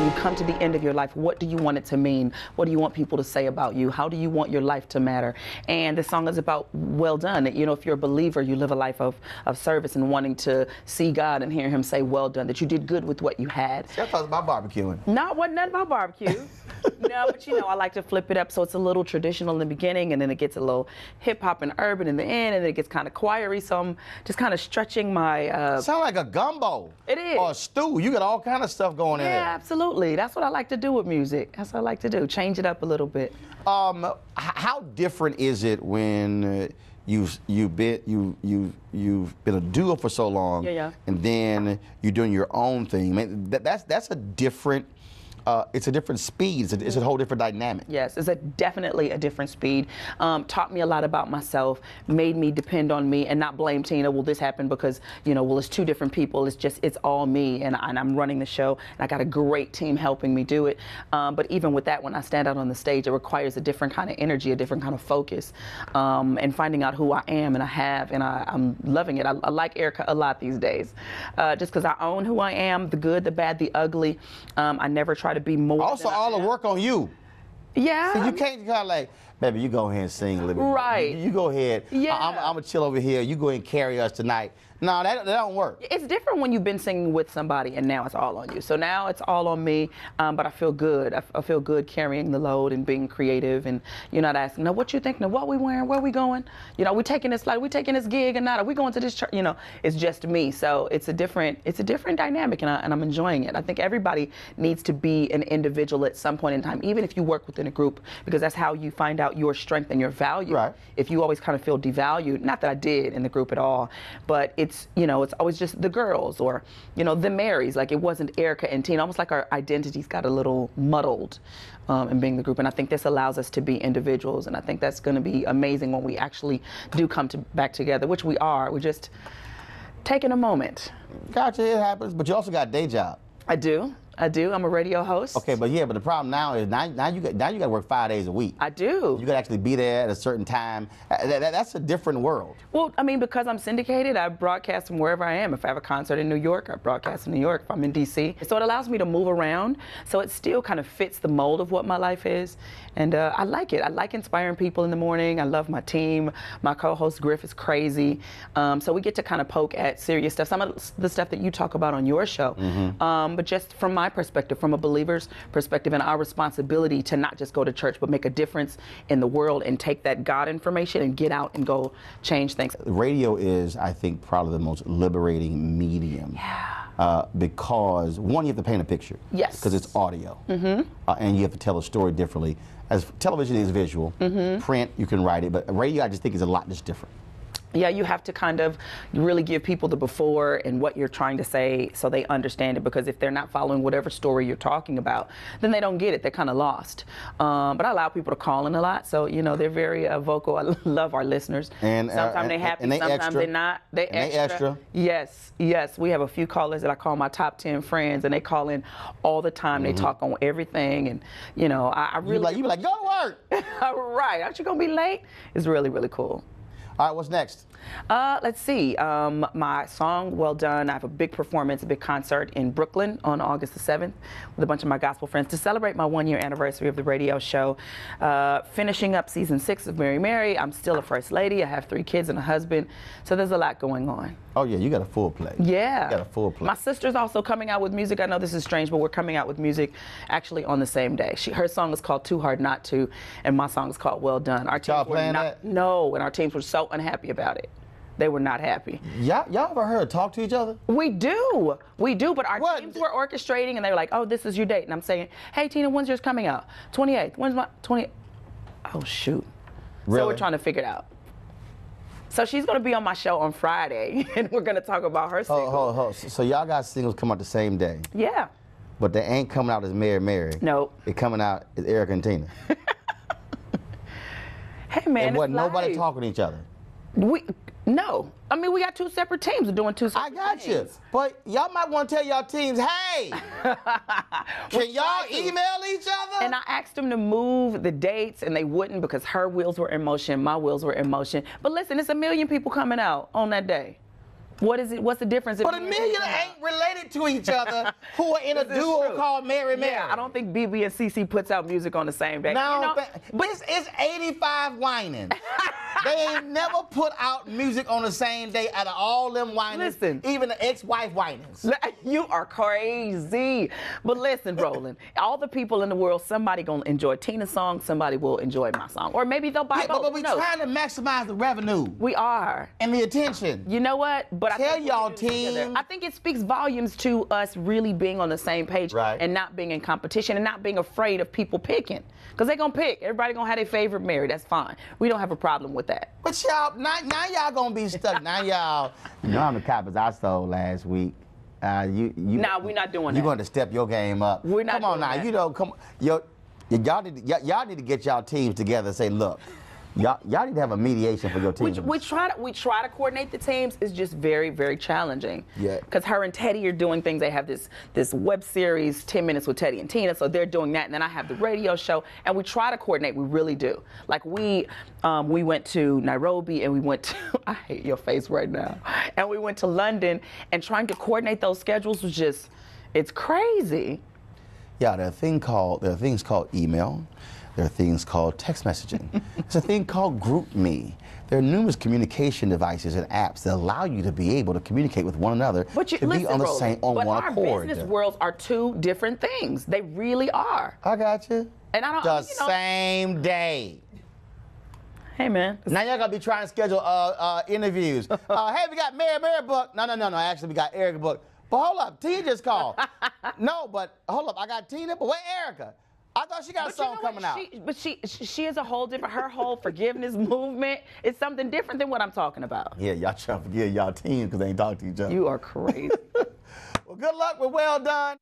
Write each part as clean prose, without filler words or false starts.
you come to the end of your life, what do you want it to mean? What do you want people to say about you? How do you want your life to matter? And this song is about well done. You know, if you're a believer, you live a life of service and wanting to see God and hear him say well done, that you did good with what you had. See, I thought it was about barbecuing. No, it wasn't nothing about barbecue. No, but you know, I like to flip it up so it's a little traditional in the beginning, and then it gets a little hip hop and urban in the end, and then it gets kind of choiry. So I'm just kind of stretching my. Sound like a gumbo. It is. Or a stew. You got all kind of stuff going in there. Yeah, absolutely. That's what I like to do with music. That's what I like to do. Change it up a little bit. How different is it when you've been a duo for so long, yeah. and then you're doing your own thing? Man, that's a different. It's a different speed. It's a whole different dynamic. Yes, it's definitely a different speed. Taught me a lot about myself, made me depend on me and not blame Tina. Well, this happened because, you know, well, it's two different people. It's all me, and I'm running the show, and I got a great team helping me do it. But even with that, when I stand out on the stage, it requires a different kind of energy, a different kind of focus, and finding out who I am, and I'm loving it. I like Erica a lot these days, just because I own who I am, the good, the bad, the ugly. I never try to be more. Also, all the work on you. Yeah. See, you can't kind of like, baby, you go ahead and sing a little bit. Right. You go ahead. Yeah. I'm going to chill over here. You go ahead and carry us tonight. No, that don't work. It's different when you've been singing with somebody and now it's all on you. So now it's all on me, but I feel good. I feel good carrying the load and being creative, and you're not asking, no, what you think? No, what we wearing? Where we going? You know, we taking this gig or not? Are we going to this church? You know, it's just me. So it's a different dynamic, and I'm enjoying it. I think everybody needs to be an individual at some point in time, even if you work within a group, because that's how you find out your strength and your value. Right. If you always kind of feel devalued, not that I did in the group at all, but it's always just the girls, or, you know, the Marys. Like, it wasn't Erica and Tina. Almost like our identities got a little muddled in being the group. And I think this allows us to be individuals. And I think that's going to be amazing when we actually do come back together, which we are. We're just taking a moment. Gotcha, it happens. But you also got a day job. I do. I'm a radio host. Okay, but the problem now is now you got to work 5 days a week. I do. You got to actually be there at a certain time. That's a different world. Well, I mean, because I'm syndicated, I broadcast from wherever I am. If I have a concert in New York, I broadcast in New York. If I'm in D.C., so it allows me to move around. So it still kind of fits the mold of what my life is, and I like it. I like inspiring people in the morning. I love my team. My co-host Griff is crazy, so we get to kind of poke at serious stuff. Some of the stuff that you talk about on your show, but just from my perspective, from a believer's perspective, and our responsibility to not just go to church, but make a difference in the world and take that God information and get out and go change things. Radio is, I think, probably the most liberating medium. Yeah. Because, one, you have to paint a picture. Yes. Because it's audio. And you have to tell a story differently. As television is visual, print, you can write it, but radio, I just think, is a lot just different. Yeah, you have to kind of really give people the before and what you're trying to say so they understand it, because if they're not following whatever story you're talking about, then they don't get it. They're kind of lost. But I allow people to call in a lot, so, you know, they're very vocal. I love our listeners. And sometimes they're happy, sometimes they're not. They extra. Yes, yes. We have a few callers that I call my top 10 friends, and they call in all the time. They talk on everything, and, you know, I really... You be like, go to work! Right. Aren't you going to be late? It's really, really cool. All right, what's next? Let's see. My song, Well Done, I have a big performance, a big concert in Brooklyn on August the 7th with a bunch of my gospel friends to celebrate my 1-year anniversary of the radio show. Finishing up season 6 of Mary Mary. I'm still a first lady. I have 3 kids and a husband. So there's a lot going on. Oh, yeah, you got a full plate. Yeah. You got a full plate. My sister's also coming out with music. I know this is strange, but we're coming out with music actually on the same day. Her song is called Too Hard Not To, and my song is called Well Done. Y'all playing that? No, and our teams were so unhappy about it. They were not happy. Y'all ever heard talk to each other? We do, but our teams were orchestrating, and they were like, oh, this is your date. And I'm saying, hey, Tina, when's yours coming out? 28th. When's my 20th? Oh, shoot. Really? So we're trying to figure it out. So she's going to be on my show on Friday, and we're going to talk about her single. Hold. So y'all got singles come out the same day? Yeah. But they ain't coming out as Mary Mary. No. They're coming out as Erica and Tina. Hey, man, and wasn't nobody talking to each other? No. I mean, we got 2 separate teams. We're doing 2 separate things. I got you. But y'all might want to tell y'all teams, hey, can y'all email each other? And I asked them to move the dates, and they wouldn't, because her wheels were in motion, my wheels were in motion. But listen, it's 1 million people coming out on that day. What is it? What's the difference? But Amelia ain't related to each other who are in a duo called Mary Mary. Yeah, I don't think BB and CC puts out music on the same day. No, but it's 85 whining. They ain't never put out music on the same day out of all them whinings. Listen. Even the ex-wife whinings. You are crazy. But listen, Roland, all the people in the world, somebody gonna enjoy Tina's song, somebody will enjoy my song. Or maybe they'll buy both. But we're trying to maximize the revenue. We are. And the attention. You know what? But Tell y'all, team. I think it speaks volumes to us really being on the same page and not being in competition and not being afraid of people picking. Because they're going to pick. Everybody going to have their favorite Mary. That's fine. We don't have a problem with that. But y'all, now y'all going to be stuck. Now y'all, you know how many copies I sold last week. Nah, we're not doing that. You're going to step your game up. We're not Come on now. that. You know, come on. Y'all need to get y'all teams together and say, look, y'all need to have a mediation for your teams. We try to coordinate the teams. It's just very, very challenging. Yeah. Because her and Teddy are doing things. They have this web series, 10 Minutes with Teddy and Tina, so they're doing that. And then I have the radio show, and we try to coordinate. We really do. Like we went to Nairobi, and we went to I hate your face right now. And we went to London, and trying to coordinate those schedules was just, it's crazy. Yeah, there are things called email. There are things called text messaging. There's a thing called GroupMe. There are numerous communication devices and apps that allow you to be able to communicate with one another to be on the same on one accord. But our business worlds are two different things. They really are. I got you. And I don't. The same day. Hey man. Now y'all gonna be trying to schedule interviews. Hey, we got Mary booked. No. Actually, we got Erica booked. But hold up, Tina just called. No, but hold up, I got Tina, but where Erica? I thought she got a song coming out. But she is a whole different, her whole forgiveness movement is something different than what I'm talking about. Yeah, y'all trying to forgive y'all teams because they ain't talk to each other. You are crazy. Well, good luck. We're well done.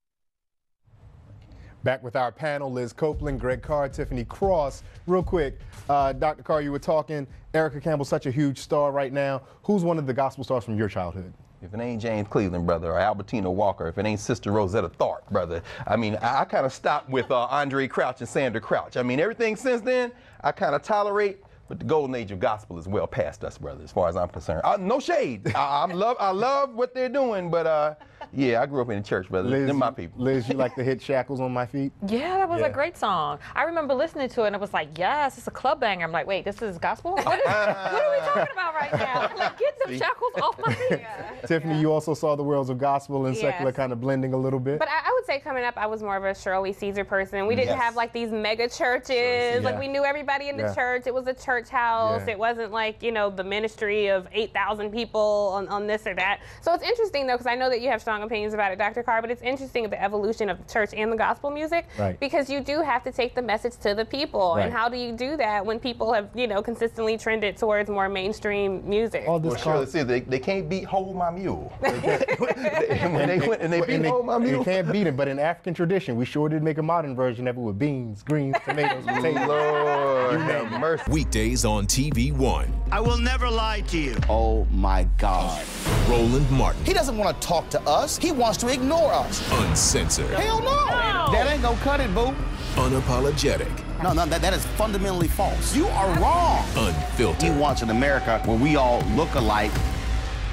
Back with our panel, Liz Copeland, Greg Carr, Tiffany Cross. Real quick, Dr. Carr, you were talking, Erica Campbell, such a huge star right now. Who's one of the gospel stars from your childhood? If it ain't James Cleveland, brother, or Albertina Walker, if it ain't Sister Rosetta Tharpe, brother. I mean, I kind of stopped with Andre Crouch and Sandra Crouch. I mean, everything since then, I kind of tolerate, but the golden age of gospel is well past us, brother, as far as I'm concerned. No shade. I love what they're doing, but yeah, I grew up in the church, brother. They're my people. Liz, you like the hit Shackles on My Feet? Yeah, that was a great song. I remember listening to it and it was like, yes, it's a club banger. I'm like, wait, this is gospel? What are we talking about right now? I'm like, get some shackles off my feet. Tiffany, you also saw the worlds of gospel and secular kind of blending a little bit. But I would say coming up, I was more of a Shirley Caesar person. We didn't have like these mega churches. Like we knew everybody in the church. It was a church house. It wasn't like, you know, the ministry of 8,000 people on this or that. So it's interesting though, because I know that you have strong opinions about it, Dr. Carr, but it's interesting the evolution of the church and the gospel music, because you do have to take the message to the people. And how do you do that when people have, you know, consistently trended towards more mainstream music? Well, Shirley said they can't beat Hold My Mule. When they went and they beat Hold My Mule. You can't beat it, but in African tradition, we sure did make a modern version of it with beans, greens, tomatoes, potatoes. Lord have mercy. Weekdays on TV1. I will never lie to you. Oh my God. Roland Martin. He doesn't want to talk to us. He wants to ignore us. Uncensored. Hell no. That ain't gonna cut it, boo. Unapologetic. No, that is fundamentally false. You are wrong. Unfiltered. He wants an America where we all look alike.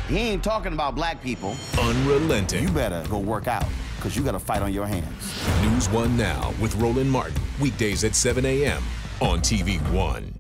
He ain't talking about black people. Unrelenting. You better go work out, because you got a fight on your hands. NewsOne Now with Roland Martin. Weekdays at 7 a.m. on TV1.